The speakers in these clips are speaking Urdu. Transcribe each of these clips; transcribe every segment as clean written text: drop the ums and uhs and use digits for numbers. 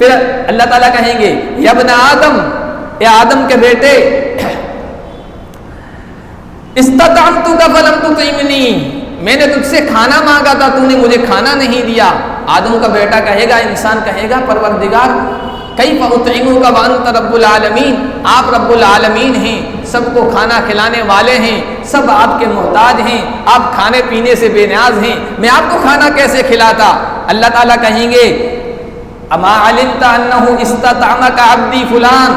پھر اللہ تعالیٰ کہیں گے یا ابن آدم، اے آدم کے بیٹے، استطعمتک فلم تطعمنی، میں نے تجھ سے کھانا مانگا تھا، تو نے مجھے کھانا نہیں دیا۔ آدم کا بیٹا کہے گا، انسان کہے گا پروردگار کیف اطعمک وانت رب العالمین، آپ رب العالمین ہیں، سب کو کھانا کھلانے والے ہیں، سب آپ کے محتاج ہیں، آپ کھانے پینے سے بے نیاز ہیں، میں آپ کو کھانا کیسے کھلاتا؟ اللہ تعالیٰ کہیں گے اما علمت انہ استطعمک عبدی فلان،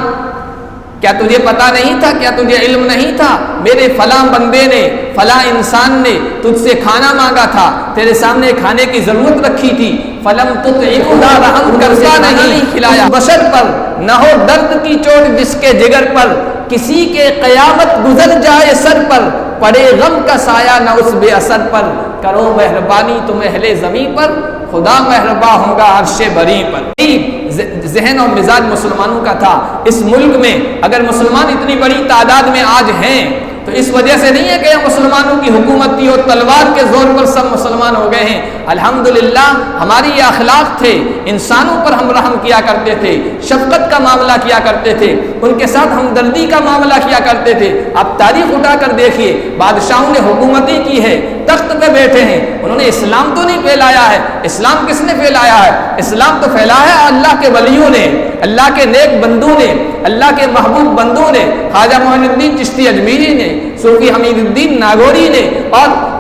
کیا تجھے پتا نہیں تھا، کیا تجھے علم نہیں تھا، میرے فلاں بندے نے، فلاں انسان نے تجھ سے کھانا مانگا تھا، تیرے سامنے کھانے کی ضرورت رکھی تھی، فلم تطعمہ، رحم کرتا نہیں کھلایا۔ بشر پر نہ ہو درد کی چوٹ جس کے جگر پر، کسی کے قیامت گزر جائے سر پر، پڑے غم کا سایہ نہ اس بے اثر پر، کرو مہربانی تم اہل زمین پر، خدا مہرباں ہوگا عرش بری پر۔ ذہن اور مزاج مسلمانوں کا تھا۔ اس ملک میں اگر مسلمان اتنی بڑی تعداد میں آج ہیں تو اس وجہ سے نہیں ہے کہ مسلمانوں کی حکومت تھی اور تلوار کے زور پر سب مسلمان ہو گئے ہیں۔ الحمدللہ ہماری یہ اخلاق تھے، انسانوں پر ہم رحم کیا کرتے تھے، شفقت کا معاملہ کیا کرتے تھے، ان کے ساتھ ہمدردی کا معاملہ کیا کرتے تھے۔ آپ تاریخ اٹھا کر دیکھیے، بادشاہوں نے حکومتیں کی ہے، تخت پہ بیٹھے ہیں، انہوں نے اسلام تو نہیں پھیلایا ہے۔ اسلام کس نے پھیلایا ہے؟ اسلام تو پھیلایا ہے اللہ کے ولیوں نے، اللہ کے نیک بندوں نے، اللہ کے محبوب بندوں نے، خواجہ معین الدین چشتی اجمیری نے، صوفی حمید الدین ناگوری نے، اور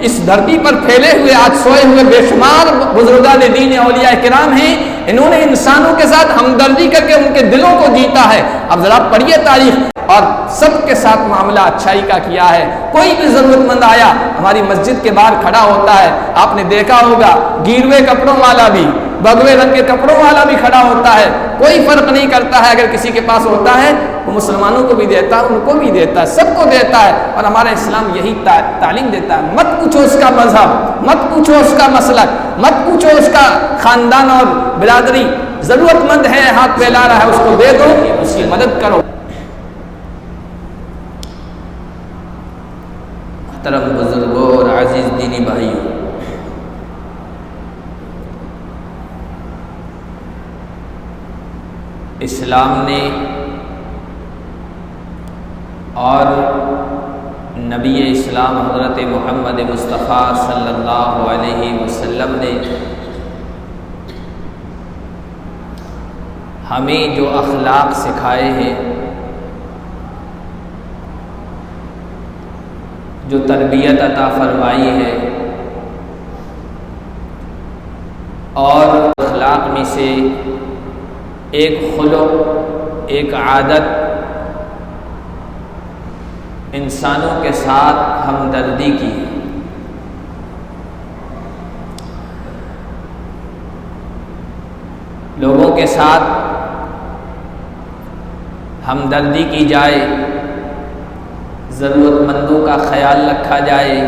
اس دھرتی پر پھیلے ہوئے آج سوئے ہوئے بے شمار بزرگان دین اولیاء کرام ہیں، انہوں نے انسانوں کے ساتھ ہمدردی کر کے ان کے دلوں کو جیتا ہے۔ اب ذرا پڑھیے تاریخ، اور سب کے ساتھ معاملہ اچھائی کا کیا ہے۔ کوئی بھی ضرورت مند آیا ہماری مسجد کے باہر کھڑا ہوتا ہے، آپ نے دیکھا ہوگا گیروے کپڑوں والا بھی، بگوے رنگ کے کپڑوں والا بھی کھڑا ہوتا ہے، کوئی فرق نہیں کرتا ہے، اگر کسی کے پاس ہوتا ہے وہ مسلمانوں کو بھی دیتا ہے، ان کو بھی دیتا ہے، سب کو دیتا ہے۔ اور ہمارا اسلام یہی تعلیم دیتا ہے۔ مت پوچھو اس کا مذہب، مت پوچھو اس کا مسلک، مت پوچھو اس کا خاندان اور برادری، ضرورت مند ہے، ہاتھ پھیلا رہا ہے، اس کو دے دو، اس کی مدد کرو۔ محترم بزرگوں اور عزیز دینی بھائیوں، اسلام نے اور نبی اسلام حضرت محمد مصطفیٰ صلی اللہ علیہ وسلم نے ہمیں جو اخلاق سکھائے ہیں، جو تربیت عطا فرمائی ہے، اور اخلاق میں سے ایک خلق، ایک عادت انسانوں کے ساتھ ہمدردی کی ہے۔ لوگوں کے ساتھ ہمدردی کی جائے، ضرورت مندوں کا خیال رکھا جائے،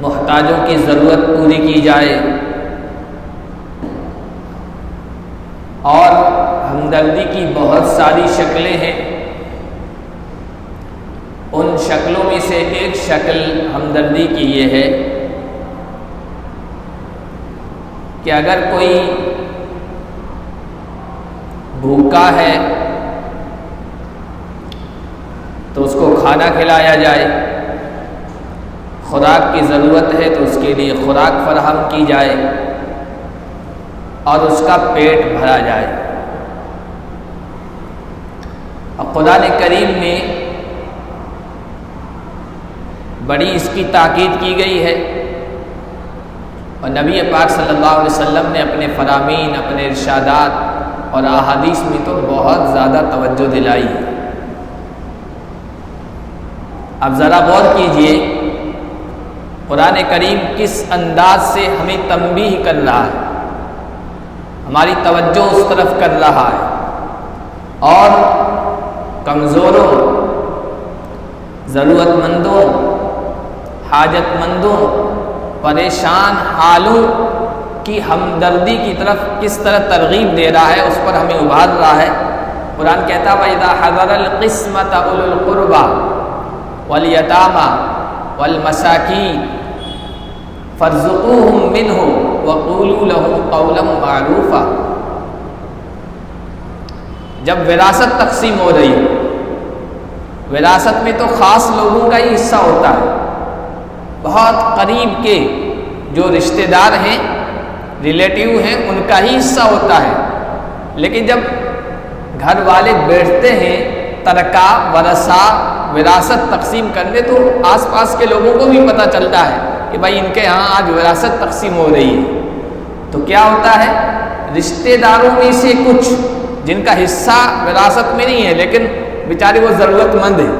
محتاجوں کی ضرورت پوری کی جائے، اور ہمدردی کی بہت ساری شکلیں ہیں۔ ان شکلوں میں سے ایک شکل ہمدردی کی یہ ہے کہ اگر کوئی بھوکا ہے تو اس کو کھانا کھلایا جائے، خوراک کی ضرورت ہے تو اس کے لیے خوراک فراہم کی جائے اور اس کا پیٹ بھرا جائے۔ اور قرآن کریم میں بڑی اس کی تاکید کی گئی ہے، اور نبی پاک صلی اللہ علیہ وسلم نے اپنے فرامین، اپنے ارشادات اور احادیث میں تو بہت زیادہ توجہ دلائی ہے۔ اب ذرا غور کیجئے، قرآن کریم کس انداز سے ہمیں تنبیہ کر رہا ہے، ہماری توجہ اس طرف کر رہا ہے، اور کمزوروں، ضرورت مندوں، حاجت مندوں، پریشان حالوں کی ہمدردی کی طرف کس طرح ترغیب دے رہا ہے، اس پر ہمیں ابھار رہا ہے۔ قرآن کہتا ہے وَإِذَا حَضَرَ الْقِسْمَةَ أُولُو الْقُرْبَى وَالْيَتَامَى وَالْمَسَاكِينَ فارزقوہم منہ وقولوا لهم قولا معروفا۔ جب وراثت تقسیم ہو رہی ہے، وراثت میں تو خاص لوگوں کا ہی حصہ ہوتا ہے، بہت قریب کے جو رشتہ دار ہیں، ریلیٹیو ہیں، ان کا ہی حصہ ہوتا ہے۔ لیکن جب گھر والے بیٹھتے ہیں ترکہ ورثہ وراثت تقسیم کرنے، تو آس پاس کے لوگوں کو بھی پتہ چلتا ہے کہ بھائی ان کے ہاں آج وراثت تقسیم ہو رہی ہے۔ تو کیا ہوتا ہے، رشتہ داروں میں سے کچھ جن کا حصہ وراثت میں نہیں ہے لیکن بیچارے وہ ضرورت مند ہیں،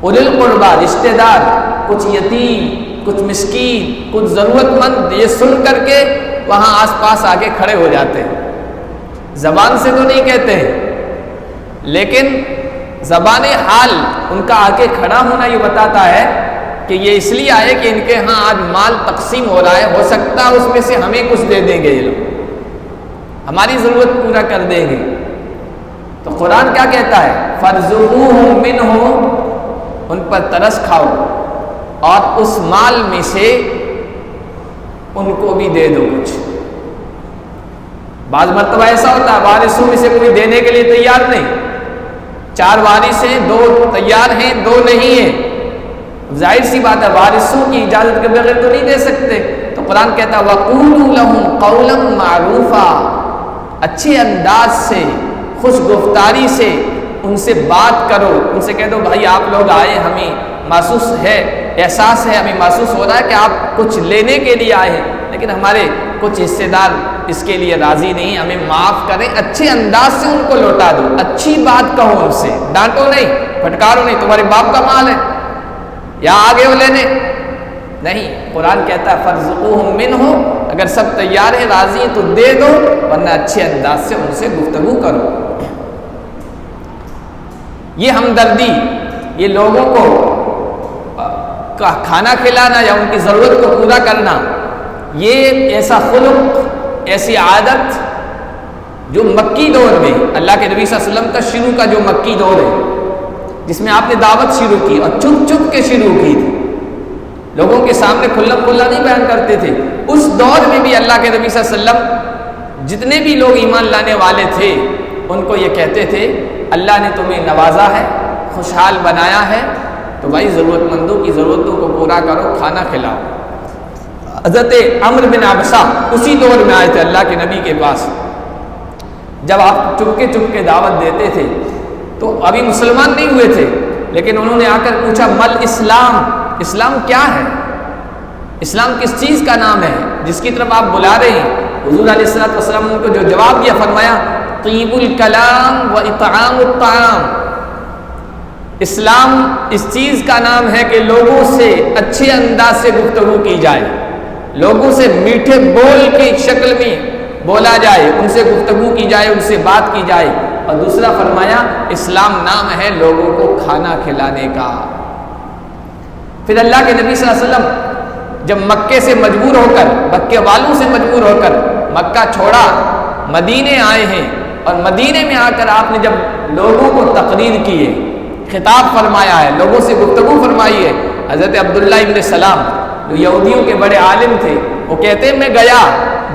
اولی القربہ رشتہ دار، کچھ یتیم، کچھ مسکین، کچھ ضرورت مند، یہ سن کر کے وہاں آس پاس آ کے کھڑے ہو جاتے ہیں۔ زبان سے تو نہیں کہتے ہیں لیکن زبان حال ان کا آ کے کھڑا ہونا یہ بتاتا ہے کہ یہ اس لیے آئے کہ ان کے ہاں آج مال تقسیم ہو رہا ہے، ہو سکتا ہے اس میں سے ہمیں کچھ دے دیں گے، یہ لوگ ہماری ضرورت پورا کر دیں گے۔ تو قرآن کیا کہتا ہے، فَارْزُقُوهُم مِّنْهُ، ان پر ترس کھاؤ اور اس مال میں سے ان کو بھی دے دو کچھ۔ بعض مرتبہ ایسا ہوتا ہے وارثوں میں سے کوئی دینے کے لیے تیار نہیں، 4 وارث ہیں، 2 تیار ہیں، 2 نہیں ہیں، ظاہر سی بات ہے وارثوں کی اجازت کے بغیر تو نہیں دے سکتے۔ تو قرآن کہتا ہے وَقُولُوا لَهُمْ قَوْلًا مَعْرُوفًا، اچھے انداز سے، خوش گفتاری سے ان سے بات کرو، ان سے کہہ دو بھائی آپ لوگ آئے، ہمیں محسوس ہے، احساس ہے، ہمیں محسوس ہو رہا ہے کہ آپ کچھ لینے کے لیے آئے ہیں، لیکن ہمارے کچھ حصے دار اس کے لیے راضی نہیں، ہمیں معاف کریں، اچھے انداز سے ان کو لوٹا دو، اچھی بات کہو ان سے، ڈانٹو نہیں، پھٹکارو نہیں، تمہارے باپ کا مال ہے یا آگے ہو لینے نہیں۔ قرآن کہتا ہے فَارْزُقُوهُم مِّنْهُ، اگر سب تیار ہیں راضی ہیں تو دے دو، ورنہ اچھے انداز سے ان سے گفتگو کرو۔ یہ ہمدردی، یہ لوگوں کو کھانا کھلانا یا ان کی ضرورت کو پورا کرنا، یہ ایسا خلق، ایسی عادت جو مکی دور میں اللہ کے نبی صلی اللہ علیہ وسلم کا شروع کا جو مکی دور ہے، جس میں آپ نے دعوت شروع کی اور چھپ چھپ کے شروع کی تھی، لوگوں کے سامنے کھلا کھلا نہیں بیان کرتے تھے، اس دور میں بھی اللہ کے نبی صلی اللہ علیہ وسلم جتنے بھی لوگ ایمان لانے والے تھے ان کو یہ کہتے تھے اللہ نے تمہیں نوازا ہے، خوشحال بنایا ہے، تو بھائی ضرورت مندوں کی ضرورتوں کو پورا کرو، کھانا کھلاؤ۔ حضرت عمرو بن عبسہ اسی دور میں آئے تھے اللہ کے نبی کے پاس، جب آپ چپ کے دعوت دیتے تھے تو ابھی مسلمان نہیں ہوئے تھے، لیکن انہوں نے آ کر پوچھا مل اسلام، اسلام کیا ہے، اسلام کس چیز کا نام ہے جس کی طرف آپ بلا رہے ہیں؟ حضور علیہ الصلوۃ والسلام نے ان کو جو جواب دیا، فرمایا طیب الکلام و اطعام الطعام، اسلام اس چیز کا نام ہے کہ لوگوں سے اچھے انداز سے گفتگو کی جائے، لوگوں سے میٹھے بول کی شکل میں بولا جائے، ان سے گفتگو کی جائے، ان سے بات کی جائے۔ اور دوسرا فرمایا اسلام نام ہے لوگوں کو کھانا کھلانے کا۔ پھر اللہ کے نبی صلی اللہ علیہ وسلم جب مکے سے مجبور ہو کر، مکے والوں سے مجبور ہو کر مکہ چھوڑا، مدینے آئے ہیں، اور مدینے میں آ کر آپ نے جب لوگوں کو تقریر کی ہے، خطاب فرمایا ہے، لوگوں سے گفتگو فرمائی ہے، حضرت عبداللہ ابن سلام جو یہودیوں کے بڑے عالم تھے، وہ کہتے ہیں میں گیا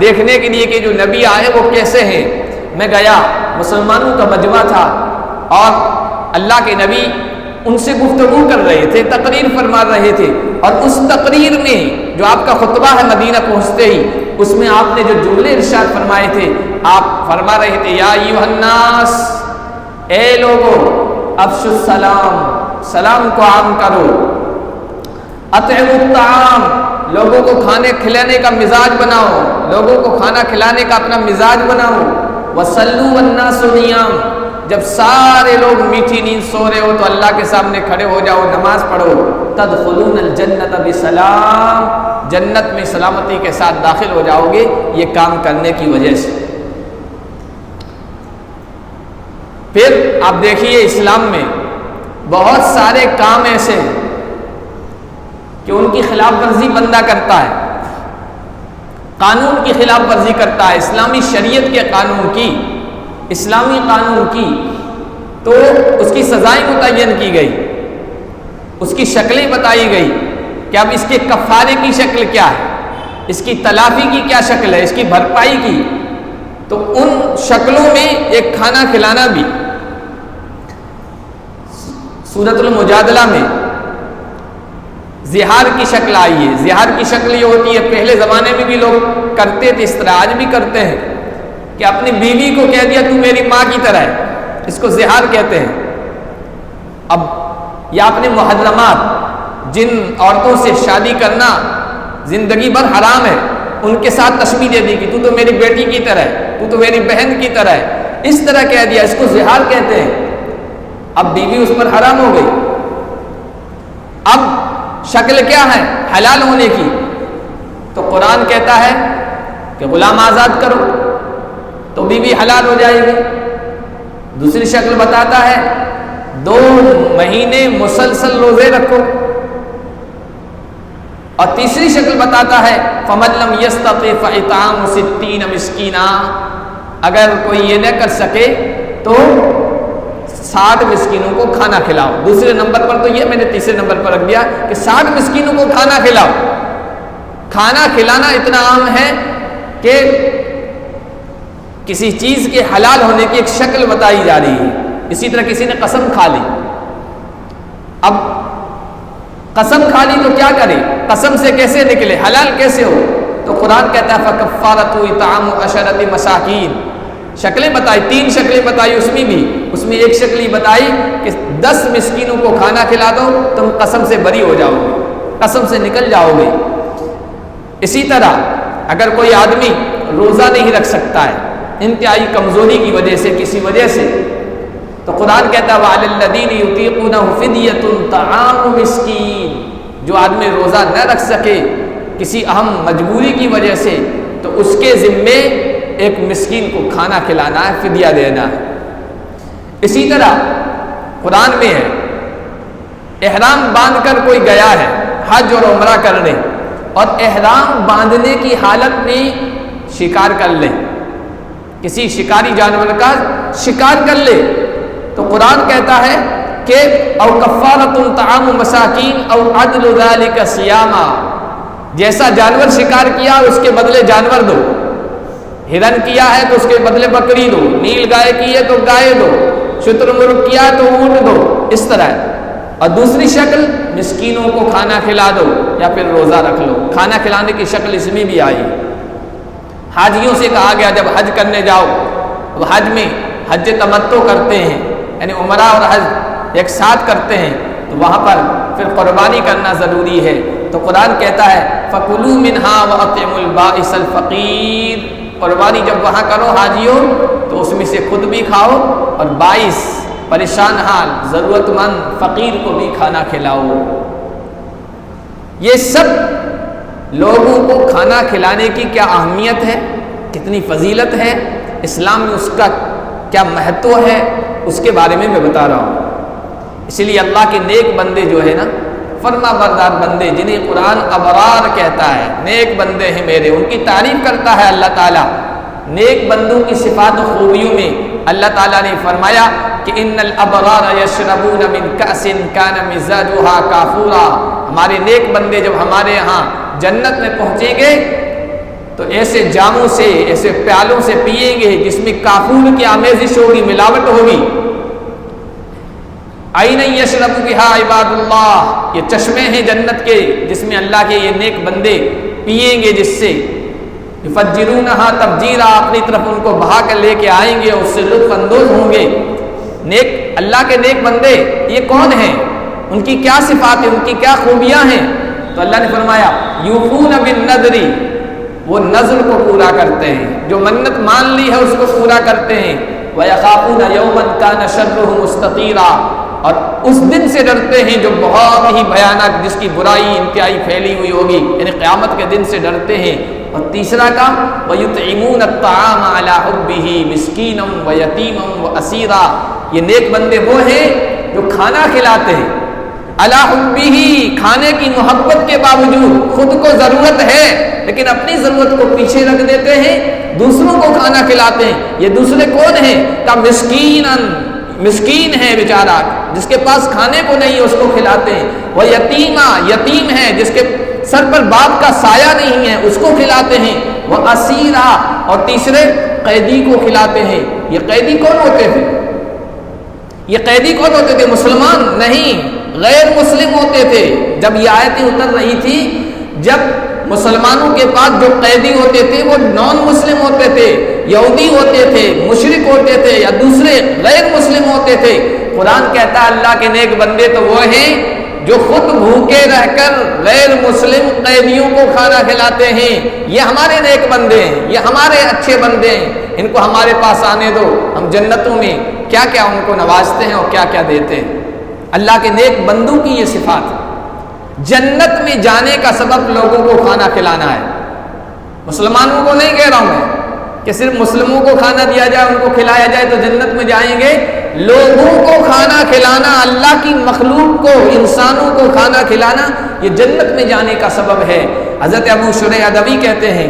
دیکھنے کے لیے کہ جو نبی آئے وہ کیسے ہیں، میں گیا، مسلمانوں کا مجمع تھا اور اللہ کے نبی ان سے گفتگو کر رہے تھے، تقریر فرما رہے تھے، اور اس تقریر میں جو آپ کا خطبہ ہے مدینہ پہنچتے ہی، اس میں آپ نے جو جملے ارشاد فرمائے تھے، آپ فرما رہے تھے یا ایھا الناس، اے لوگو افشوا السلام، سلام کو عام کرو، اطعموا الطعام، لوگوں کو کھانے کھلانے کا مزاج بناؤ، لوگوں کو کھانا کھلانے کا اپنا مزاج بناؤ، وصلوا والناس نیام، جب سارے لوگ میٹھی نیند سو رہے ہو تو اللہ کے سامنے کھڑے ہو جاؤ، نماز پڑھو، تدخلون الجنت بسلام، جنت میں سلامتی کے ساتھ داخل ہو جاؤ گے یہ کام کرنے کی وجہ سے۔ پھر آپ دیکھیے اسلام میں بہت سارے کام ایسے ہیں کہ ان کی خلاف ورزی بندہ کرتا ہے، قانون کی خلاف ورزی کرتا ہے، اسلامی شریعت کے قانون کی، اسلامی قانون کی، تو اس کی سزائیں متعین کی گئی، اس کی شکلیں بتائی گئی، کہ اب اس کے کفارے کی شکل کیا ہے، اس کی تلافی کی کیا شکل ہے، اس کی بھرپائی کی، تو ان شکلوں میں ایک کھانا کھلانا بھی۔ سورۃ المجادلہ میں زہار کی شکل آئی ہے۔ زہار کی شکل یہ ہوتی ہے، پہلے زمانے میں بھی لوگ کرتے تھے، اس طرح آج بھی کرتے ہیں کہ اپنی بیوی کو کہہ دیا تو میری ماں کی طرح ہے، اس کو زہار کہتے ہیں۔ اب یا اپنے محرمات، جن عورتوں سے شادی کرنا زندگی بھر حرام ہے، ان کے ساتھ تشبیہ دے دی کہ تو میری بیٹی کی طرح ہے، تو میری بہن کی طرح ہے، اس طرح کہہ دیا، اس کو زہار کہتے ہیں۔ اب بیوی اس پر حرام ہو گئی۔ اب شکل کیا ہے حلال ہونے کی؟ تو قرآن کہتا ہے کہ غلام آزاد کرو تو بیوی حلال ہو جائے گی۔ دوسری شکل بتاتا ہے 2 مہینے مسلسل روزے رکھو، اور تیسری شکل بتاتا ہے فَمَن لَّمْ يَسْتَطِعْ فَإِطْعَامُ 60 مسکینا، اگر کوئی یہ نہ کر سکے تو 60 مسکینوں کو کھانا کھلاؤ۔ دوسرے نمبر پر تو یہ، میں نے تیسرے نمبر پر رکھ دیا کہ 60 مسکینوں کو کھانا کھلاؤ۔ کھانا کھلانا اتنا عام ہے کہ کسی چیز کے حلال ہونے کی ایک شکل بتائی جا رہی ہے۔ اسی طرح کسی نے قسم کھا لی، اب قسم کھا لی تو کیا کرے، قسم سے کیسے نکلے، حلال کیسے ہو؟ تو قرآن کہتا ہے فَكَفَّارَةُ إِطْعَامُ 10 مساکین۔ شکلیں بتائی، 3 شکلیں بتائی، اس میں ایک شکل یہ بتائی کہ 10 مسکینوں کو کھانا کھلا دو، تم قسم سے بری ہو جاؤ گے، قسم سے نکل جاؤ گے۔ اسی طرح اگر کوئی آدمی روزہ نہیں رکھ سکتا ہے انتہائی کمزوری کی وجہ سے، کسی وجہ سے، تو قرآن کہتا ہے وَعَلَى الَّذِينَ يُطِيقُونَهُ فِدْيَةٌ طَعَامُ مِسْكِينٍ، جو آدمی روزہ نہ رکھ سکے کسی اہم مجبوری کی وجہ سے، تو اس کے ذمے ایک مسکین کو کھانا کھلانا ہے، فدیہ دینا ہے۔ اسی طرح قرآن میں ہے احرام باندھ کر کوئی گیا ہے حج اور عمرہ کرنے، اور احرام باندھنے کی حالت میں شکار کر لے، کسی شکاری جانور کا شکار کر لے، تو قرآن کہتا ہے کہ او کفارۃ طعام مساکین او عدل ذلک صیاما، جیسا جانور شکار کیا اس کے بدلے جانور دو، ہرن کیا ہے تو اس کے بدلے بکری دو، نیل گائے کی ہے تو گائے دو، شتر مرغ کیا ہے تو اونٹ دو، اس طرح۔ اور دوسری شکل مسکینوں کو کھانا کھلا دو یا پھر روزہ رکھ لو، کھانا کھلانے کی شکل اس میں بھی آئی۔ حاجیوں سے کہا گیا جب حج کرنے جاؤ، اب حج میں حج تمتع کرتے ہیں، یعنی عمرہ اور حج ایک ساتھ کرتے ہیں، تو وہاں پر پھر قربانی کرنا ضروری ہے، تو قرآن کہتا ہے فَكُلُوا مِنْهَا وَأَطْعِمُوا الْبَائِسَ الْفَقِيرَ، قربانی جب وہاں کرو حاجیوں تو اس میں سے خود بھی کھاؤ اور باعث پریشان حال ضرورت مند فقیر کو بھی کھانا کھلاؤ۔ یہ سب لوگوں کو کھانا کھلانے کی کیا اہمیت ہے، کتنی فضیلت ہے، اسلام میں اس کا کیا مہتو ہے، اس کے بارے میں بتا رہا ہوں۔ اسی لیے اللہ کے نیک بندے جو ہے نا، فرما بردار بندے، جنہیں قرآن ابرار کہتا ہے، نیک بندے ہیں میرے، ان کی تعریف کرتا ہے اللہ تعالیٰ۔ نیک بندوں کی صفات و خوبیوں میں اللہ تعالیٰ نے فرمایا کہ ان الابرار یشربون من کأس کان مزاجها کافورا، ہمارے نیک بندے جب ہمارے ہاں جنت میں پہنچیں گے تو ایسے جاموں سے، ایسے پیالوں سے پیئیں گے جس میں کافور کی آمیزش ہوگی، ملاوٹ ہوگی۔ عین یشرب بہا عباد اللہ، یہ چشمے ہیں جنت کے جس میں اللہ کے یہ نیک بندے پیئیں گے، جس سے یفجرونہا تفجیرا، اپنی طرف ان کو بہا کر لے کے آئیں گے، اس سے لطف اندوز ہوں گے۔ نیک اللہ کے نیک بندے یہ کون ہیں، ان کی کیا صفات ہیں، ان کی کیا خوبیاں ہیں؟ تو اللہ نے فرمایا یوفون بالنذر، وہ نذر کو پورا کرتے ہیں، جو منت مان لی ہے اس کو پورا کرتے ہیں۔ وَيَخَافُونَ يَوْمًا كَانَ شَرُّهُ مُسْتَطِيرًا، اور اس دن سے ڈرتے ہیں جو بہت ہی بھیانک، جس کی برائی انتہائی پھیلی ہوئی ہوگی، یعنی قیامت کے دن سے ڈرتے ہیں۔ اور تیسرا کام وَيُطْعِمُونَ الطَّعَامَ عَلَىٰ حُبِّهِ مِسْكِينًا وَيَتِيمًا وَأَسِيرًا، یہ نیک بندے وہ ہیں جو کھانا کھلاتے ہیں عَلَىٰ حُبِّهِ، کھانے کی محبت کے باوجود، خود کو ضرورت ہے لیکن اپنی ضرورت کو پیچھے رکھ دیتے ہیں، دوسروں کو کھانا کھلاتے ہیں۔ یہ دوسرے کون ہیں؟ کہ مسکیناً، مسکین ہے بیچارہ جس کے پاس کھانے کو نہیں ہے اس کو کھلاتے ہیں، وہ یتیمہ یتیم ہے جس کے سر پر باپ کا سایہ نہیں ہے اس کو کھلاتے ہیں، وہ اسیرہ اور تیسرے قیدی کو کھلاتے ہیں۔ یہ قیدی کون ہوتے تھے؟ یہ قیدی کون ہوتے تھے؟ مسلمان نہیں، غیر مسلم ہوتے تھے۔ جب یہ آیتیں اتر رہی تھی، جب مسلمانوں کے پاس جو قیدی ہوتے تھے وہ نان مسلم ہوتے تھے، یہودی ہوتے تھے، مشرک ہوتے تھے یا دوسرے غیر مسلم ہوتے تھے۔ قرآن کہتا ہے اللہ کے نیک بندے تو وہ ہیں جو خود بھوکے رہ کر غیر مسلم قیدیوں کو کھانا کھلاتے ہیں۔ یہ ہمارے نیک بندے ہیں، یہ ہمارے اچھے بندے ہیں، ان کو ہمارے پاس آنے دو، ہم جنتوں میں کیا کیا ان کو نوازتے ہیں اور کیا کیا دیتے ہیں۔ اللہ کے نیک بندوں کی یہ صفات ہے۔ جنت میں جانے کا سبب لوگوں کو کھانا کھلانا ہے۔ مسلمانوں کو نہیں کہہ رہا ہوں میں کہ صرف مسلموں کو کھانا دیا جائے، ان کو کھلایا جائے تو جنت میں جائیں گے۔ لوگوں کو کھانا کھلانا، اللہ کی مخلوق کو، انسانوں کو کھانا کھلانا، یہ جنت میں جانے کا سبب ہے۔ حضرت ابو شریح ادوی کہتے ہیں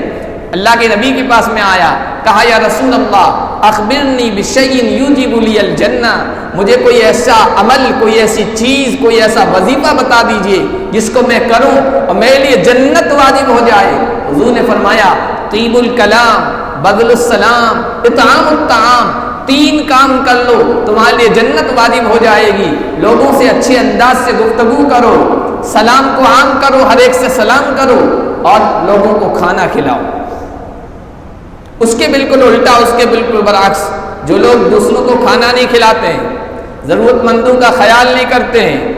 اللہ کے نبی کے پاس میں آیا، کہا یا رسول اللہ اخبرنی بشیء یوجب لی الجنہ، مجھے کوئی ایسا عمل، کوئی ایسی چیز، کوئی ایسا وظیفہ بتا دیجئے جس کو میں کروں اور میرے لیے جنت واجب ہو جائے۔ حضور نے فرمایا طیب الکلام، بذل السلام، اطعام الطعام، 3 کام کر لو تمہارے لیے جنت واجب ہو جائے گی۔ لوگوں سے اچھے انداز سے گفتگو کرو، سلام کو عام کرو، ہر ایک سے سلام کرو اور لوگوں کو کھانا کھلاؤ۔ اس کے بالکل الٹا، اس کے بالکل برعکس، جو لوگ دوسروں کو کھانا نہیں کھلاتے ہیں، ضرورت مندوں کا خیال نہیں کرتے ہیں،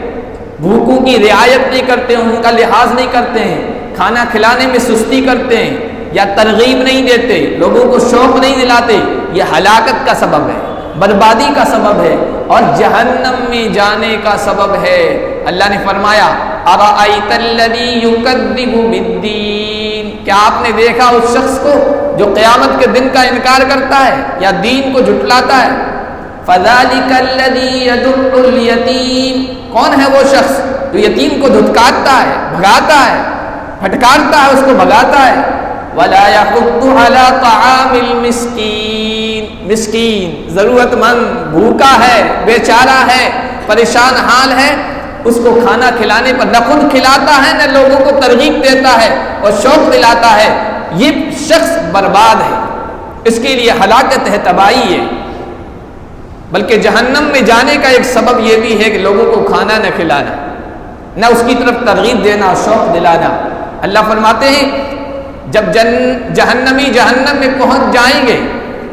بھوکوں کی رعایت نہیں کرتے ہیں، ان کا لحاظ نہیں کرتے ہیں، کھانا کھلانے میں سستی کرتے ہیں یا ترغیب نہیں دیتے، لوگوں کو شوق نہیں دلاتے، یہ ہلاکت کا سبب ہے، بربادی کا سبب ہے اور جہنم میں جانے کا سبب ہے۔ اللہ نے فرمایا ارأیت الذی یکذب بالدین، کیا آپ نے دیکھا اس شخص کو جو قیامت کے دن کا انکار کرتا ہے یا دین کو جھٹلاتا ہے؟ فذلک الذی یدع الیتیم، کون ہے وہ شخص جو یتیم کو دھتکارتا ہے، بھگاتا ہے، پھٹکارتا ہے، اس کو بھگاتا ہے۔ ولا یحض علی طعام المسکین، مسکین ضرورت مند بھوکا ہے، بیچارہ ہے، پریشان حال ہے، اس کو کھانا کھلانے پر نہ خود کھلاتا ہے نہ لوگوں کو ترغیب دیتا ہے اور شوق دلاتا ہے، یہ شخص برباد ہے، اس کے لیے ہلاکت ہے، تباہی ہے۔ بلکہ جہنم میں جانے کا ایک سبب یہ بھی ہے کہ لوگوں کو کھانا نہ کھلانا، نہ اس کی طرف ترغیب دینا اور شوق دلانا۔ اللہ فرماتے ہیں جب جہنمی جہنم میں پہنچ جائیں گے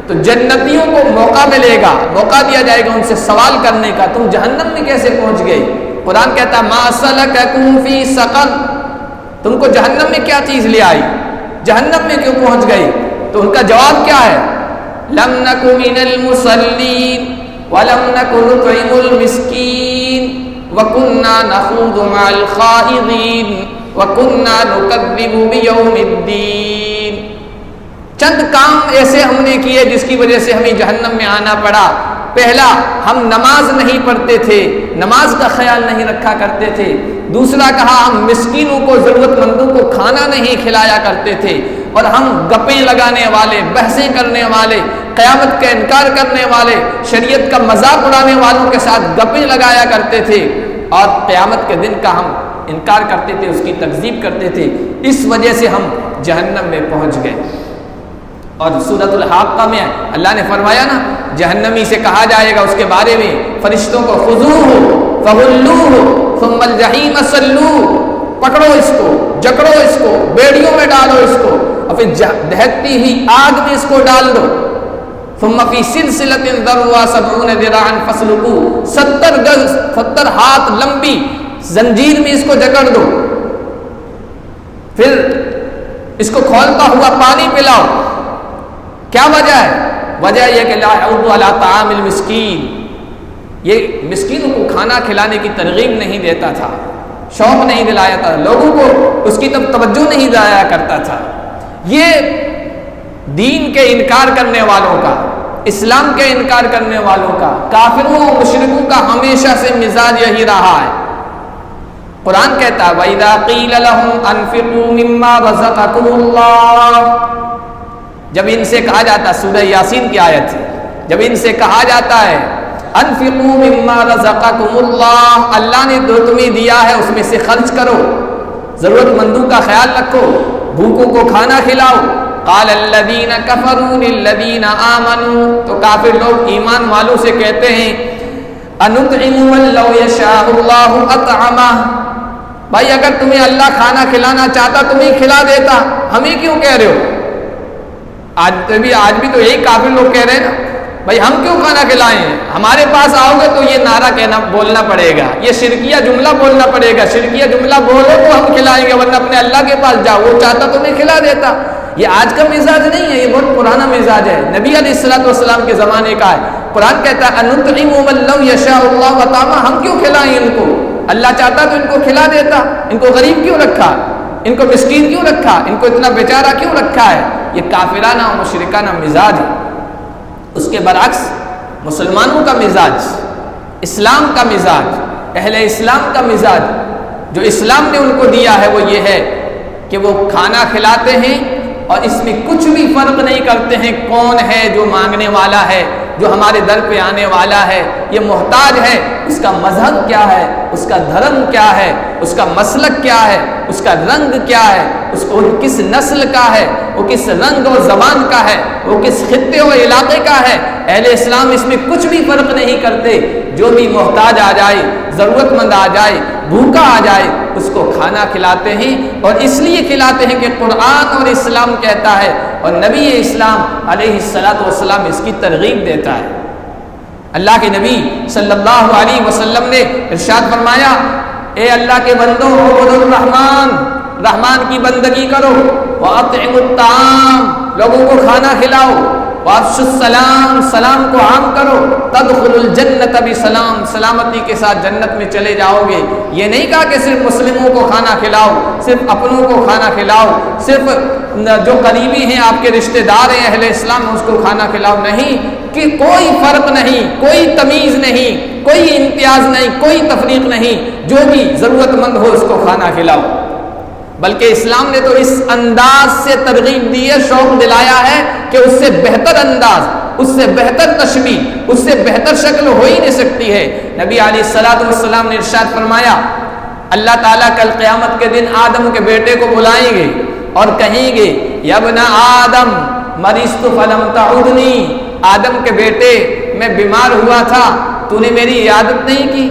تو جنتیوں کو موقع ملے گا، موقع دیا جائے گا ان سے سوال کرنے کا، تم جہنم میں کیسے پہنچ گئے؟ قرآن کہتا ہے ما سلککم فی سقر، تم کو جہنم میں کیا چیز لے آئی، جہنم میں کیوں پہنچ گئے؟ تو ان کا جواب کیا ہے؟ لم نک من المصلین ولم نک نطعم المسکین وکننا نخوض مع الخائضین وکننا نکذب بیوم الدین۔ چند کام ایسے ہم نے کیے جس کی وجہ سے ہمیں جہنم میں آنا پڑا۔ پہلا، ہم نماز نہیں پڑھتے تھے، نماز کا خیال نہیں رکھا کرتے تھے۔ دوسرا کہا ہم مسکینوں کو، ضرورت مندوں کو کھانا نہیں کھلایا کرتے تھے، اور ہم گپیں لگانے والے، بحثیں کرنے والے، قیامت کا انکار کرنے والے، شریعت کا مذاق اڑانے والوں کے ساتھ گپیں لگایا کرتے تھے اور قیامت کے دن کا ہم انکار کرتے تھے، اس کی تکذیب کرتے تھے۔ اس وجہ سے ہم جہنم میں پہنچ گئے۔ اور سورۃ الحاقہ میں اللہ نے فرمایا نا، جہنمی سے کہا جائے گا اس کے بارے میں، فرشتوں کو خذوہ فغلوہ ثم الجحیم صلوہ، پکڑو اس کو، جکڑو اس کو، بیڑیوں میں ڈالو اس کو اور پھر دہکتی ہوئی آگ میں اس کو ڈال دو۔ ثم فی سلسلۃ ذرعها 70 ذراعا فاسلکوہ، 70 گز 70 ہاتھ لمبی زنجیر میں اس کو جکڑ دو، پھر اس کو کھولتا ہوا پانی پلاؤ۔ کیا وجہ ہے؟ وجہ یہ کہ لا یعود علی طعام المسکین، یہ مسکینوں کو کھانا کھلانے کی ترغیب نہیں دیتا تھا، شوق نہیں دلایا تھا، لوگوں کو اس کی طرف توجہ نہیں دلایا کرتا تھا۔ یہ دین کے انکار کرنے والوں کا، اسلام کے انکار کرنے والوں کا، کافروں و مشرکوں کا ہمیشہ سے مزاج یہی رہا ہے۔ قرآن کہتا ہے وَإِذَا قِيلَ لَهُمْ أَنفِقُوا مِمَّا رَزَقَكُمُ اللَّهُ، جب ان سے کہا جاتا، سورہ یاسین کی آیت ہے، جب ان سے کہا جاتا ہے انفقوا مما رزقکم اللہ، اللہ نے جو تمہیں دیا ہے اس میں سے خرچ کرو، ضرورت مندوں کا خیال رکھو، بھوکوں کو کھانا کھلاؤ۔ قال الذین کفروا للذین آمنوا، تو کافر لوگ ایمان والوں سے کہتے ہیں انطعم من لو یشاء اللہ اطعمہ، بھائی اگر تمہیں اللہ کھانا کھلانا چاہتا تمہیں کھلا دیتا، ہمیں کیوں کہہ رہے ہو؟ آج بھی تو یہی کافر لوگ کہہ رہے ہیں نا، بھائی ہم کیوں کھانا کھلائیں، ہمارے پاس آؤ گے تو یہ نعرہ بولنا پڑے گا، یہ شرکیہ جملہ بولنا پڑے گا، شرکیہ جملہ بولو تو ہم کھلائیں گے، ورنہ اپنے اللہ کے پاس جاؤ، وہ چاہتا تمہیں کھلا دیتا۔ یہ آج کا مزاج نہیں ہے، یہ بہت پرانا مزاج ہے، نبی علیہ الصلوۃ والسلام کے زمانے کا ہے۔ قرآن کہتا ہے انطعم من لو یشاء اللہ اطعمہ، ہم کیوں کھلائیں ان کو، اللہ چاہتا تو ان کو کھلا دیتا، ان کو غریب کیوں رکھا، ان کو مسکین کیوں رکھا، ان کو اتنا بیچارہ کیوں رکھا ہے؟ یہ کافرانہ و مشرکانہ مزاج ہے۔ اس کے برعکس مسلمانوں کا مزاج، اسلام کا مزاج، اہل اسلام کا مزاج جو اسلام نے ان کو دیا ہے وہ یہ ہے کہ وہ کھانا کھلاتے ہیں اور اس میں کچھ بھی فرق نہیں کرتے ہیں کون ہے جو مانگنے والا ہے، جو ہمارے در پہ آنے والا ہے، یہ محتاج ہے، اس کا مذہب کیا ہے، اس کا دھرم کیا ہے، اس کا مسلک کیا ہے، اس کا رنگ کیا ہے، اس کو کس نسل کا ہے، وہ کس رنگ اور زبان کا ہے، وہ کس خطے اور علاقے کا ہے، اہل اسلام اس میں کچھ بھی فرق نہیں کرتے، جو بھی محتاج آ جائے، ضرورت مند آ جائے، بھوکا آ جائے، اس کو کھانا کھلاتے ہیں، اور اس لیے کھلاتے ہیں کہ قرآن اور اسلام کہتا ہے اور نبی اسلام علیہ الصلوۃ والسلام اس کی ترغیب دیتا ہے۔ اللہ کے نبی صلی اللہ علیہ وسلم نے ارشاد فرمایا اے اللہ کے بندوں عبدوا الرحمن، رحمان کی بندگی کرو، وَأَطْعِمُوا الطَّعَامَ، لوگوں کو کھانا کھلاؤ، وَأَفْشُوا السَّلَامَ، سلام کو عام کرو، تَدْخُلُوا الْجَنَّةَ بِسَلَام، سلامتی کے ساتھ جنت میں چلے جاؤ گے۔ یہ نہیں کہا کہ صرف مسلموں کو کھانا کھلاؤ، صرف اپنوں کو کھانا کھلاؤ، صرف جو قریبی ہیں آپ کے رشتہ دار ہیں اہل اسلام اس کو کھانا کھلاؤ، نہیں، کہ کوئی فرق نہیں، کوئی تمیز نہیں، کوئی امتیاز نہیں، کوئی تفریق نہیں، جو بھی ضرورت مند ہو اس کو کھانا کھلاؤ۔ بلکہ اسلام نے تو اس انداز سے ترغیب دی ہے، شوق دلایا ہے کہ اس سے بہتر انداز، اس سے بہتر تشبیہ، اس سے بہتر شکل ہو ہی نہیں سکتی ہے۔ نبی علیہ الصلوۃ والسلام نے ارشاد فرمایا اللہ تعالیٰ کل قیامت کے دن آدم کے بیٹے کو بلائیں گے اور کہیں گے یا ابن آدم مرضت فلم تعودنی، آدم کے بیٹے میں بیمار ہوا تھا تو نے میری عیادت نہیں کی،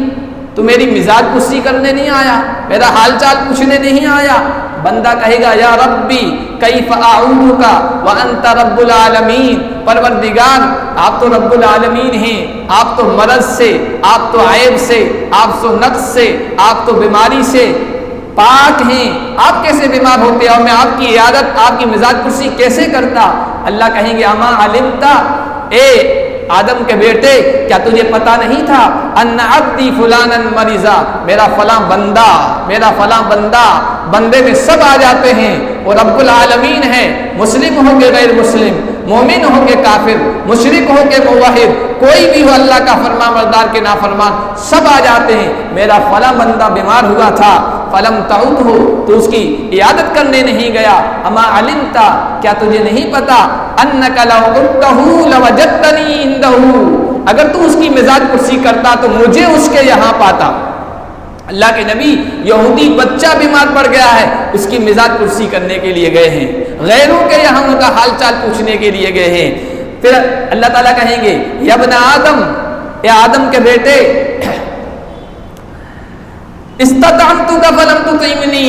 تو میری مزاج پرسی کرنے نہیں آیا، میرا حال چال پوچھنے نہیں آیا۔ بندہ کہے گا یا ربی کیف اعودک وانت رب العالمین، پروردگار آپ تو رب العالمین ہیں، آپ تو مرض سے، آپ تو عیب سے، آپ تو نقص سے، آپ تو بیماری سے پاک ہیں، آپ کیسے بیمار ہوتے اور میں آپ کی عیادت، آپ کی مزاج پرسی کیسے کرتا؟ اللہ کہیں گے اما علمتا، اے آدم کے بیٹے کیا تجھے پتا نہیں تھا ان عبدی فلانا مریضا، میرا فلاں بندہ، میرا فلاں بندہ، بندے میں سب آ جاتے ہیں، وہ رب العالمین ہے، مسلم ہو کے غیر مسلم، مومن ہو کے کافر، مشرک ہو کے موحد، کوئی بھی ہو اللہ کا فرمان بردار کے نافرمان، سب آ جاتے ہیں، میرا فلاں بندہ بیمار ہوا تھا فلم تعود ہو، تو اس کی عیادت کرنے نہیں گیا، اما علمتا، کیا تجھے نہیں پتا انک لو عدتہ لوجدتنی عندہ، اگر تو اس کی مزاج پرسی کرتا تو مجھے اس کے یہاں پاتا۔ اللہ کے نبی یہودی بچہ بیمار پڑ گیا ہے، اس کی مزاج پرسی کرنے کے لیے گئے ہیں، غیروں کے یہاں ان کا حال چال پوچھنے کے لیے گئے ہیں۔ پھر اللہ تعالیٰ کہیں گے یا ابن آدم، اے آدم کے بیٹے استطعمتک فلم تطعمنی،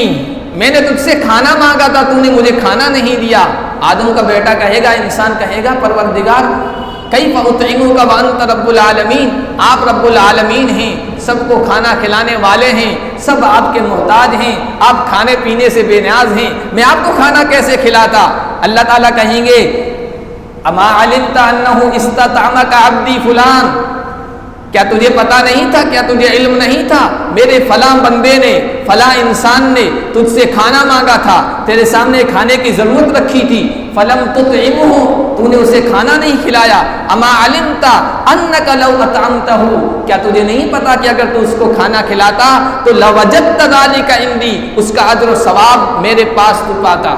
میں نے تجھ سے کھانا مانگا تھا تو نے مجھے کھانا نہیں دیا۔ آدم کا بیٹا کہے گا، انسان کہے گا پروردگار کیف اطعمک وانت رب العالمین، آپ رب العالمین ہیں، سب کو کھانا کھلانے والے ہیں، سب آپ کے محتاج ہیں، آپ کھانے پینے سے بے نیاز ہیں، میں آپ کو کھانا کیسے کھلاتا؟ اللہ تعالیٰ کہیں گے اما علمت انہ استطعمک عبدی فلان، کیا تجھے پتا نہیں تھا، کیا تجھے علم نہیں تھا میرے فلاں بندے نے، فلاں انسان نے تجھ سے کھانا مانگا تھا، تیرے سامنے کھانے کی ضرورت رکھی تھی، فلم تطعمہ، تو نے اسے کھانا نہیں کھلایا۔ اما علمت انک لو اطعمتہ، کیا تجھے نہیں پتا کہ اگر تو اس کو کھانا کھلاتا تو لوجدت ذلک عندی، اس کا اجر و ثواب میرے پاس تو پاتا۔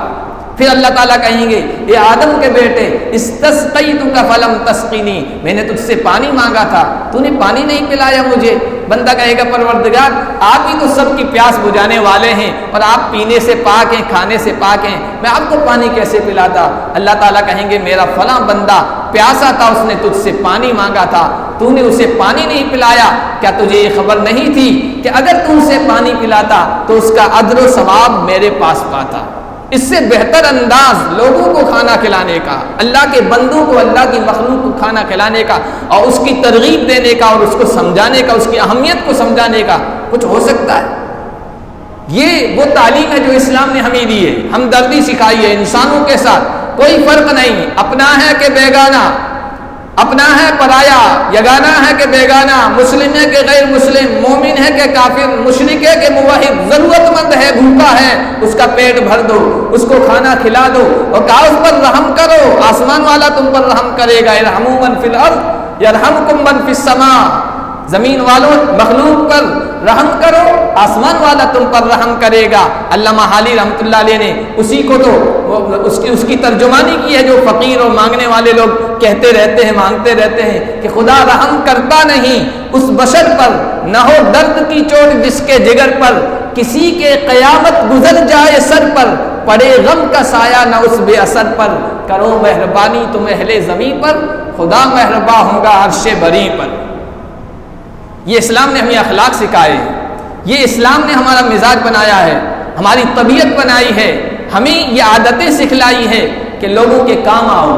پھر اللہ تعالیٰ کہیں گے اے آدم کے بیٹے استسقیتک فلم تسقنی، میں نے تجھ سے پانی مانگا تھا تو نے پانی نہیں پلایا مجھے۔ بندہ کہے گا پروردگار آپ ہی تو سب کی پیاس بجھانے والے ہیں اور آپ پینے سے پاک ہیں، کھانے سے پاک ہیں، میں آپ کو پانی کیسے پلاتا؟ اللہ تعالیٰ کہیں گے میرا فلاں بندہ پیاسا تھا، اس نے تجھ سے پانی مانگا تھا تو نے اسے پانی نہیں پلایا، کیا تجھے یہ خبر نہیں تھی کہ اگر تو اسے پانی پلاتا تو اس کا اجر و ثواب میرے پاس پاتا؟ اس سے بہتر انداز لوگوں کو کھانا کھلانے کا، اللہ کے بندوں کو، اللہ کی مخلوق کو کھانا کھلانے کا اور اس کی ترغیب دینے کا اور اس کو سمجھانے کا، اس کی اہمیت کو سمجھانے کا کچھ ہو سکتا ہے؟ یہ وہ تعلیم ہے جو اسلام نے ہمیں دی ہے، ہمدردی سکھائی ہے انسانوں کے ساتھ، کوئی فرق نہیں، اپنا ہے کہ بیگانہ، اپنا ہے پرایا، یگانہ ہے کہ بیگانہ، مسلم ہے کہ غیر مسلم، مومن ہے کہ کافر، مشرک ہے کہ موحد، ضرورت مند ہے، بھوکا ہے، اس کا پیٹ بھر دو، اس کو کھانا کھلا دو اور کہا اس پر رحم کرو، آسمان والا تم پر رحم کرے گا، ارحموا من فی الارض یرحمکم من فی السماء، زمین والوں مخلوق پر رحم کرو، آسمان والا تم پر رحم کرے گا۔ علامہ حالی رحمۃ اللہ علیہ نے اسی کو تو اس کی ترجمانی کی ہے جو فقیر اور مانگنے والے لوگ کہتے رہتے ہیں، مانگتے رہتے ہیں کہ خدا رحم کرتا نہیں اس بشر پر، نہ ہو درد کی چوٹ جس کے جگر پر، کسی کے قیامت گزر جائے سر پر، پڑے غم کا سایہ نہ اس بے اثر پر، کرو مہربانی تم اہل زمین پر، خدا مہرباں ہوگا عرش بری پر۔ یہ اسلام نے ہمیں اخلاق سکھائے ہیں، یہ اسلام نے ہمارا مزاج بنایا ہے، ہماری طبیعت بنائی ہے، ہمیں یہ عادتیں سکھلائی ہے کہ لوگوں کے کام آؤ،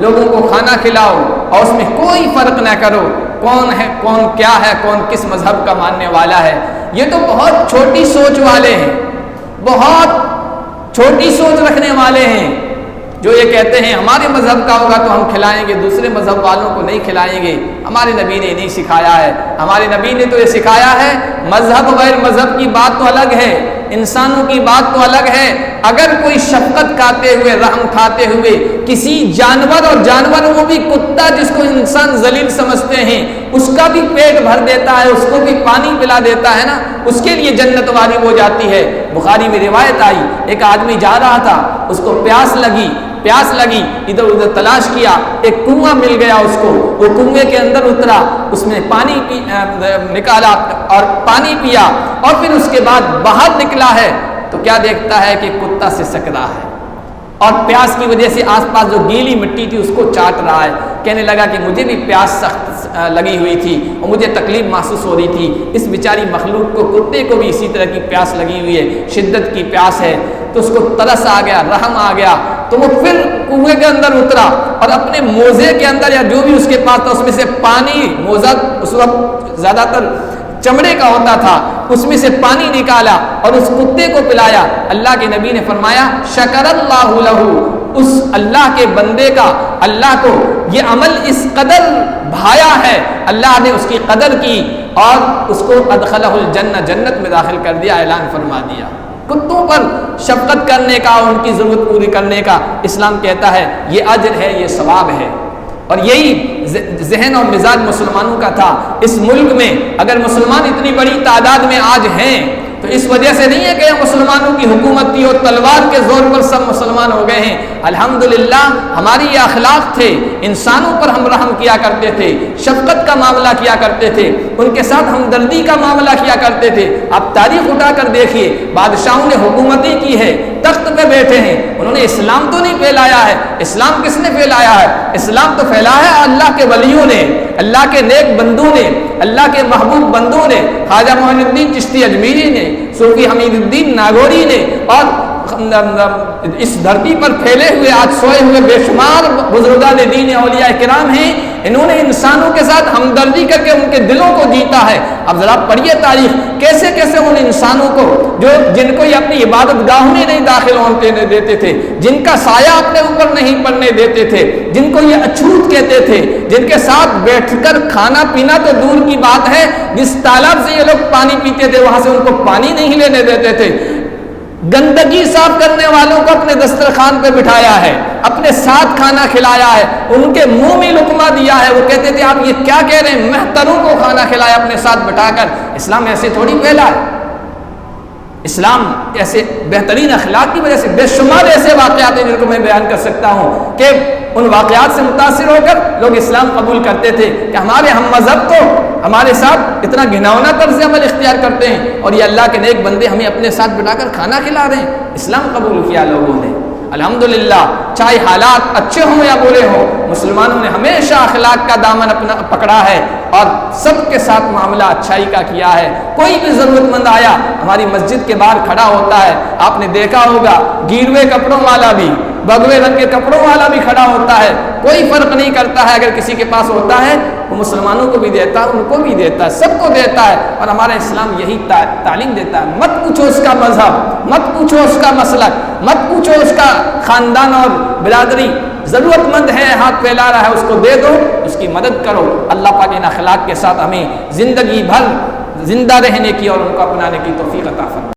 لوگوں کو کھانا کھلاؤ اور اس میں کوئی فرق نہ کرو کون ہے، کون کیا ہے، کون کس مذہب کا ماننے والا ہے۔ یہ تو بہت چھوٹی سوچ والے ہیں، بہت چھوٹی سوچ رکھنے والے ہیں جو یہ کہتے ہیں ہمارے مذہب کا ہوگا تو ہم کھلائیں گے، دوسرے مذہب والوں کو نہیں کھلائیں گے۔ ہمارے نبی نے نہیں سکھایا ہے، ہمارے نبی نے تو یہ سکھایا ہے مذہب غیر مذہب کی بات تو الگ ہے، انسانوں کی بات تو الگ ہے، اگر کوئی شفقت کھاتے ہوئے، رحم کھاتے ہوئے کسی جانور، اور جانور وہ بھی کتا جس کو انسان ذلیل سمجھتے ہیں، اس کا بھی پیٹ بھر دیتا ہے، اس کو بھی پانی پلا دیتا ہے نا، اس کے لیے جنت واجب ہو جاتی ہے۔ بخاری میں روایت آئی ایک آدمی جا رہا تھا، اس کو پیاس لگی، ادھر ادھر تلاش کیا، ایک کنواں مل گیا اس کو، وہ کنویں کے اندر اترا، اس میں پانی نکالا اور پانی پیا اور پھر اس کے بعد باہر نکلا ہے تو کیا دیکھتا ہے کہ کتا سے سک رہا ہے اور پیاس کی وجہ سے آس پاس جو گیلی مٹی تھی اس کو چاٹ رہا ہے۔ کہنے لگا کہ مجھے بھی پیاس سخت لگی ہوئی تھی اور مجھے تکلیف محسوس ہو رہی تھی، اس بیچاری مخلوق کو، کتے کو بھی اسی طرح کی پیاس لگی ہوئی ہے، شدت کی پیاس ہے، تو اس کو ترس آ گیا، رحم آ گیا، تو وہ پھر کنویں کے اندر اترا اور اپنے موزے کے اندر یا جو بھی اس کے پاس تھا اس میں سے پانی، موزہ اس وقت زیادہ تر چمڑے کا ہوتا تھا، اس میں سے پانی نکالا اور اس کتے کو پلایا۔ اللہ کے نبی نے فرمایا شکر اللہ لہو، اس اللہ کے بندے کا اللہ کو یہ عمل اس قدر بھایا ہے، اللہ نے اس کی قدر کی اور اس کو ادخلہ الجنہ، جنت میں داخل کر دیا، اعلان فرما دیا۔ کتوں پر شفقت کرنے کا، ان کی ضرورت پوری کرنے کا اسلام کہتا ہے یہ اجر ہے، یہ ثواب ہے۔ اور یہی ذہن اور مزاج مسلمانوں کا تھا۔ اس ملک میں اگر مسلمان اتنی بڑی تعداد میں آج ہیں تو اس وجہ سے نہیں ہے کہ مسلمانوں کی حکومت تھی اور تلوار کے زور پر سب مسلمان ہو گئے ہیں۔ الحمدللہ ہماری یہ اخلاق تھے، انسانوں پر ہم رحم کیا کرتے تھے، شفقت کا معاملہ کیا کرتے تھے، ان کے ساتھ ہمدردی کا معاملہ کیا کرتے تھے۔ آپ تاریخ اٹھا کر دیکھیے، بادشاہوں نے حکومتیں کی ہے، تخت پہ بیٹھے ہیں، انہوں نے اسلام تو نہیں پھیلایا ہے۔ اسلام کس نے پھیلایا ہے؟ اسلام تو پھیلایا ہے اللہ کے ولیوں نے، اللہ کے نیک بندوں نے، اللہ کے محبوب بندوں نے، خواجہ معین الدین چشتی اجمیری نے، صوفی حمید الدین ناگوری نے، اور اس دھرتی پر پھیلے ہوئے آج سوئے ہوئے بے شمار بزرگان دین اولیاء کرام ہیں، انہوں نے انسانوں کے ساتھ ہمدردی کر کے ان کے دلوں کو جیتا ہے۔ اب ذرا پڑھیے تاریخ، کیسے کیسے ان انسانوں کو جن کو یہ اپنی عبادت گاہوں میں نہیں داخل ہونے دیتے تھے، جن کا سایہ اپنے اوپر نہیں پڑنے دیتے تھے، جن کو یہ اچھوت کہتے تھے، جن کے ساتھ بیٹھ کر کھانا پینا تو دور کی بات ہے، جس تالاب سے یہ لوگ پانی پیتے تھے وہاں سے ان کو پانی نہیں لینے دیتے تھے، گندگی صاف کرنے والوں کو اپنے دسترخوان پہ بٹھایا ہے، اپنے ساتھ کھانا کھلایا ہے، ان کے منہ میں لقمہ دیا ہے۔ وہ کہتے تھے آپ یہ کیا کہہ رہے ہیں، مہتروں کو کھانا کھلایا اپنے ساتھ بٹھا کر۔ اسلام ایسے تھوڑی پھیلا ہے، اسلام ایسے بہترین اخلاق کی وجہ سے بے شمار ایسے واقعات ہیں جن کو میں بیان کر سکتا ہوں کہ ان واقعات سے متاثر ہو کر لوگ اسلام قبول کرتے تھے کہ ہمارے ہم مذہب تو ہمارے ساتھ اتنا گھناؤنا طرز عمل اختیار کرتے ہیں اور یہ اللہ کے نیک بندے ہمیں اپنے ساتھ بٹھا کر کھانا کھلا رہے ہیں۔ اسلام قبول کیا لوگوں نے، الحمدللہ، چاہے حالات اچھے ہوں یا برے ہوں، مسلمانوں نے ہمیشہ اخلاق کا دامن اپنا پکڑا ہے اور سب کے ساتھ معاملہ اچھائی کا کیا ہے۔ کوئی بھی ضرورت مند آیا ہماری مسجد کے باہر کھڑا ہوتا ہے، آپ نے دیکھا ہوگا گیروے کپڑوں والا بھی، بگوے رنگ کے کپڑوں والا بھی کھڑا ہوتا ہے، کوئی فرق نہیں کرتا ہے، اگر کسی کے پاس ہوتا ہے وہ مسلمانوں کو بھی دیتا ہے، ان کو بھی دیتا ہے، سب کو دیتا ہے۔ اور ہمارا اسلام یہی تعلیم دیتا ہے، مت پوچھو اس کا مذہب، مت پوچھو اس کا مسلک، مت پوچھو اس کا خاندان اور برادری، ضرورت مند ہے، ہاتھ پھیلا رہا ہے، اس کو دے دو، اس کی مدد کرو۔ اللہ پاک ان اخلاق کے ساتھ ہمیں زندگی بھر زندہ رہنے کی اور ان کو اپنانے کی توفیق عطا فرمائے۔